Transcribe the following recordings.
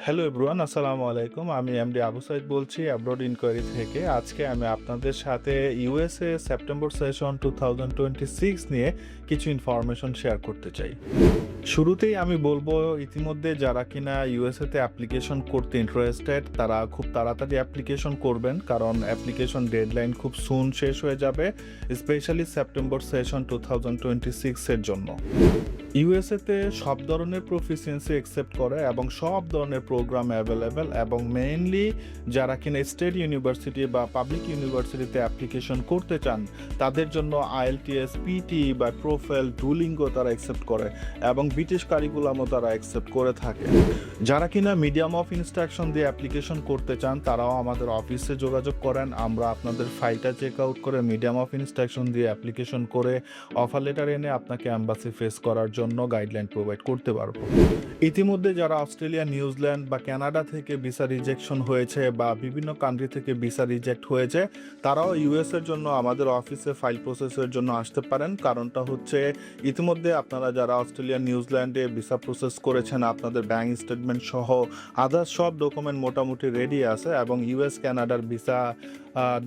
Hello everyone, আসসালামু আলাইকুম। আমি এমডি আবু সাইদ বলছি অ্যাব্রড ইনকোয়ারি থেকে। আজকে আমি আপনাদের সাথে ইউএসএ সেপ্টেম্বর সেশন 2026 নিয়ে কিছু ইনফরমেশন শেয়ার করতে চাই। শুরুতেই আমি বলবো, ইতিমধ্যে যারা কিনা ইউএসএতে অ্যাপ্লিকেশন করতে ইন্টারেস্টেড তারা খুব তাড়াতাড়ি অ্যাপ্লিকেশন করবেন, কারণ অ্যাপ্লিকেশন ডেডলাইন খুব সুন শেষ হয়ে যাবে, স্পেশালি সেপ্টেম্বর সেশন 2026 এর জন্য। ইউএসএতে সব ধরনের প্রফিসিয়েন্সি অ্যাকসেপ্ট করে এবং সব ধরনের প্রোগ্রাম অ্যাভেলেবেল, এবং মেইনলি যারা কিনা স্টেট ইউনিভার্সিটি বা পাবলিক ইউনিভার্সিটিতে অ্যাপ্লিকেশন করতে চান তাদের জন্য আইএলটিএস, পিটি বা প্রোফাইল, ডুলিঙ্গো তারা অ্যাকসেপ্ট করে এবং ব্রিটিশ কারিকুলামও তারা অ্যাকসেপ্ট করে থাকে। যারা কিনা মিডিয়াম অফ ইনস্ট্রাকশন দিয়ে অ্যাপ্লিকেশন করতে চান তারাও আমাদের অফিসে যোগাযোগ করেন। আমরা আপনাদের ফাইলটা চেক আউট করে মিডিয়াম অফ ইনস্ট্রাকশন দিয়ে অ্যাপ্লিকেশন করে অফার লেটার এনে আপনাকে এম্বাসি ফেস করার জন্য গাইডলাইন প্রোভাইড করতে পারবো। ইতিমধ্যে যারা অস্ট্রেলিয়া, নিউজিল্যান্ড বা কানাডা থেকে ভিসা রিজেকশন হয়েছে বা বিভিন্ন কান্ট্রি থেকে ভিসা রিজেক্ট হয়েছে তারাও ইউএস এর জন্য আমাদের অফিসে ফাইল প্রসেসের জন্য আসতে পারেন। কারণটা হচ্ছে, ইতিমধ্যে আপনারা যারা অস্ট্রেলিয়া, নিউজিল্যান্ডে ভিসা প্রসেস করেছেন আপনাদের ব্যাংক স্টেটমেন্ট সহ আদার্স সব ডকুমেন্ট মোটামুটি রেডি আছে, এবং ইউএস, কানাডার ভিসা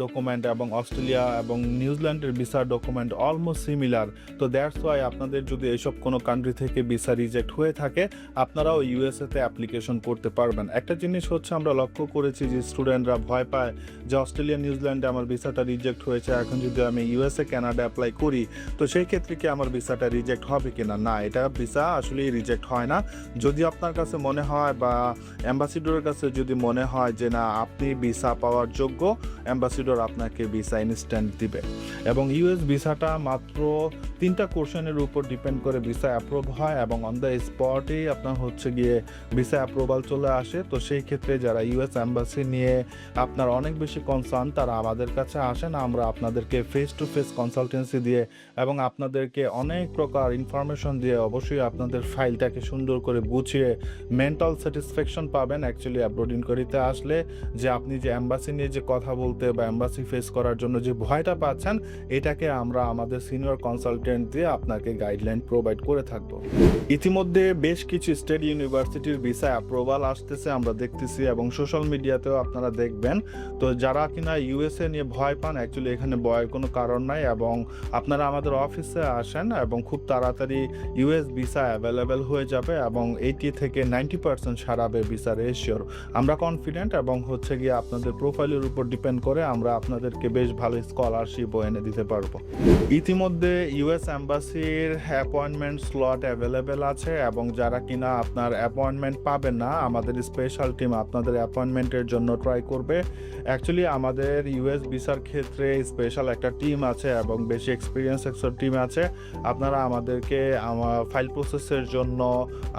ডকুমেন্ট এবং অস্ট্রেলিয়া এবং নিউজিল্যান্ডের ভিসা ডকুমেন্ট অলমোস্ট সিমিলার। তো দ্যাটস ওয়াই আপনাদের যদি এইসব কোনো কান্ট্রি থেকে ভিসা রিজেক্ট হয়ে থাকে আপনারাও ইউএসএতে অ্যাপ্লিকেশন করতে পারবেন। একটা জিনিস হচ্ছে, আমরা লক্ষ্য করেছি যে স্টুডেন্টরা ভয় পায় যে অস্ট্রেলিয়া, নিউজিল্যান্ডে আমার ভিসাটা রিজেক্ট হয়েছে, এখন যদি আমি ইউএসএ, কানাডা অ্যাপ্লাই করি তো সেই ক্ষেত্রে কি আমার ভিসাটা রিজেক্ট হবে কিনা। না, এটা ভিসা আসলেই রিজেক্ট হয় না। যদি আপনার কাছে মনে হয় বা অ্যাম্বাসিডরের কাছে যদি মনে হয় যে না আপনি ভিসা পাওয়ার যোগ্য, অ্যাম্বাসিডর আপনাকে ভিসা ইনস্ট্যান্ট দিবে। এবং ইউএস ভিসাটা মাত্র 3টা কোশ্চেনের উপর ডিপেন্ড করে ভিসা অ্যাপ্রুভ হয়, এবং অন দ্য স্পটেই আপনার হচ্ছে গিয়ে ভিসা অ্যাপ্রুভাল চলে আসে। তো সেই ক্ষেত্রে যারা ইউএস অ্যাম্বাসি নিয়ে আপনার অনেক বেশি কনসার্ন তারা আমাদের কাছে আসেন। আমরা আপনাদেরকে ফেস টু ফেস কনসালটেন্সি দিয়ে এবং আপনাদেরকে অনেক প্রকার ইনফরমেশন দিয়ে অবশ্যই আপনাদের ফাইলটাকে সুন্দর করে গুছিয়ে মেন্টাল স্যাটিসফ্যাকশন পাবেন অ্যাকচুয়ালি অ্যাব্রড ইনকোয়ারিতে আসলে, যে আপনি যে অ্যাম্বাসি নিয়ে যে কথা বলতে বা অ্যাম্বাসি ফেস করার জন্য যে ভয়টা পাচ্ছেন এটাকে আমরা আমাদের সিনিয়র কনসালটেন্ট দিয়ে আপনাকে গাইডলাইন প্রোভাইড করে থাকবো। ইতিমধ্যে বেশ কিছু স্টেট ইউনিভার্সিটির ভিসা অ্যাপ্রুভাল আসতেছে আমরা দেখতেছি, এবং সোশ্যাল মিডিয়াতেও আপনারা দেখবেন। তো যারা কিনা ইউএসএ নিয়ে ভয় পান, অ্যাকচুয়ালি এখানে ভয়ের কোনো কারণ নাই, এবং আপনারা আমাদের অফিসে আসেন এবং খুব তাড়াতাড়ি ইউএস ভিসা অ্যাভেলেবেল হয়ে যাবে, এবং 80 থেকে 90% সারাবে ভিসা রেশিওর। আমরা কনফিডেন্ট, এবং হচ্ছে গিয়ে আপনাদের প্রোফাইলের উপর ডিপেন্ড করে আমরা আপনাদেরকে বেশ ভালো স্কলারশিপও এনে দিতে পারবো। ইতিমধ্যে ইউএস অ্যাম্বাসির অ্যাপয়েন্টমেন্ট স্লট অ্যাভেলেবেল আছে, এবং যারা কিনা আপনার অ্যাপয়েন্টমেন্ট পাবেন না আমাদের স্পেশাল টিম আপনাদের অ্যাপয়েন্টমেন্টের জন্য ট্রাই করবে। অ্যাকচুয়ালি আমাদের ইউএস ভিসার ক্ষেত্রে স্পেশাল একটা টিম আছে এবং বেশি এক্সপিরিয়েন্স একটা টিম আছে। আপনারা আমাদেরকে ফাইল প্রসেসের জন্য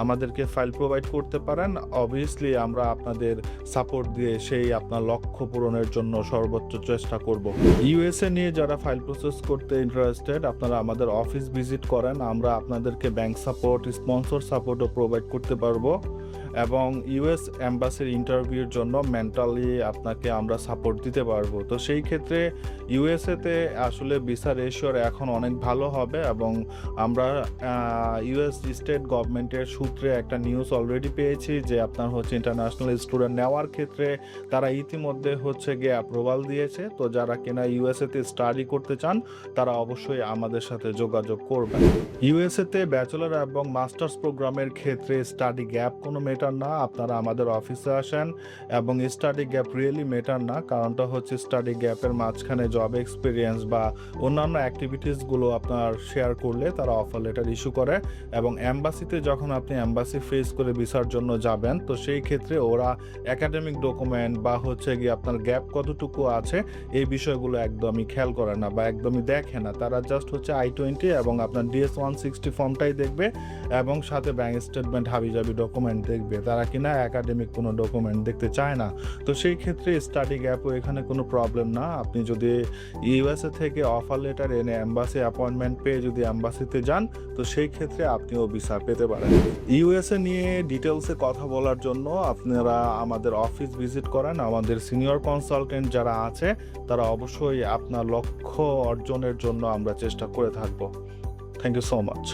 আমাদেরকে ফাইল প্রোভাইড করতে পারেন। অবভিয়াসলি আমরা আপনাদের সাপোর্ট দিয়ে সেই আপনার লক্ষ্য পূরণের জন্য সর্বোচ্চ চেষ্টা করব। ইউএসএ নিয়ে যারা ফাইল প্রসেস করতে ইন্টারেস্টেড আপনারা আমাদের অফিস ভিজিট করেন, আমরা আপনাদেরকে ব্যাংক সাপোর্ট, স্পন্সর সাপোর্টও প্রোভাইড করতে পারবো, এবং ইউএস অ্যাম্বাসির ইন্টারভিউর জন্য মেন্টালি আপনাকে আমরা সাপোর্ট দিতে পারবো। তো সেই ক্ষেত্রে ইউএসএতে আসলে ভিসা রেশিওর এখন অনেক ভালো হবে, এবং আমরা ইউএস স্টেট গভর্নমেন্টের সূত্রে একটা নিউজ অলরেডি পেয়েছি যে আপনার হচ্ছে ইন্টারন্যাশনাল স্টুডেন্ট নেওয়ার ক্ষেত্রে তারা ইতিমধ্যে হচ্ছে গিয়ে অ্যাপ্রুভাল দিয়েছে। তো যারা কিনা ইউএসএতে স্টাডি করতে চান তারা অবশ্যই আমাদের সাথে যোগাযোগ করবেন। ইউএসএতে ব্যাচেলর এবং মাস্টার্স প্রোগ্রামের ক্ষেত্রে স্টাডি গ্যাপ কোনো মেটার না। আপনারা আমাদের অফিসে আসেন, এবং স্টাডি গ্যাপ রিয়েলি মেটার না। কারণটা হচ্ছে স্টাডি গ্যাপের মাঝখানে জব এক্সপিরিয়েন্স বা অন্যান্য অ্যাক্টিভিটিসগুলো আপনার শেয়ার করলে তারা অফার লেটার ইস্যু করে, এবং অ্যাম্বাসিতে যখন আপনি অ্যাম্বাসি ফেস করে ভিসার জন্য যাবেন তো সেই ক্ষেত্রে ওরা একাডেমিক ডকুমেন্ট বা হচ্ছে গিয়ে আপনার গ্যাপ কতটুকু আছে এই বিষয়গুলো একদমই খেয়াল করে না বা একদমই দেখে না। তারা জাস্ট হচ্ছে I-20 এবং আপনার DS-160 ফর্মটাই দেখবে, এবং সাথে ব্যাংক স্টেটমেন্ট, হাবিজাবি ডকুমেন্ট দেখবে। তারা কিনা একাডেমিক কোনো ডকুমেন্ট দেখতে চায় না। তো সেই ক্ষেত্রে স্টাডি গ্যাপও এখানে কোনো প্রবলেম না। আপনি যদি ইউএসএ থেকে অফার লেটার এনে অ্যাম্বাসি অ্যাপয়েন্টমেন্ট পেয়ে যদি অ্যাম্বাসিতে যান তো সেই ক্ষেত্রে আপনিও ভিসা পেতে পারেন। ইউএসএ নিয়ে ডিটেলসে কথা বলার জন্য আপনারা আমাদের অফিস ভিজিট করেন। আমাদের সিনিয়র কনসালটেন্ট যারা আছে তারা অবশ্যই আপনার লক্ষ্য অর্জনের জন্য আমরা চেষ্টা করে থাকবো। Thank you so much.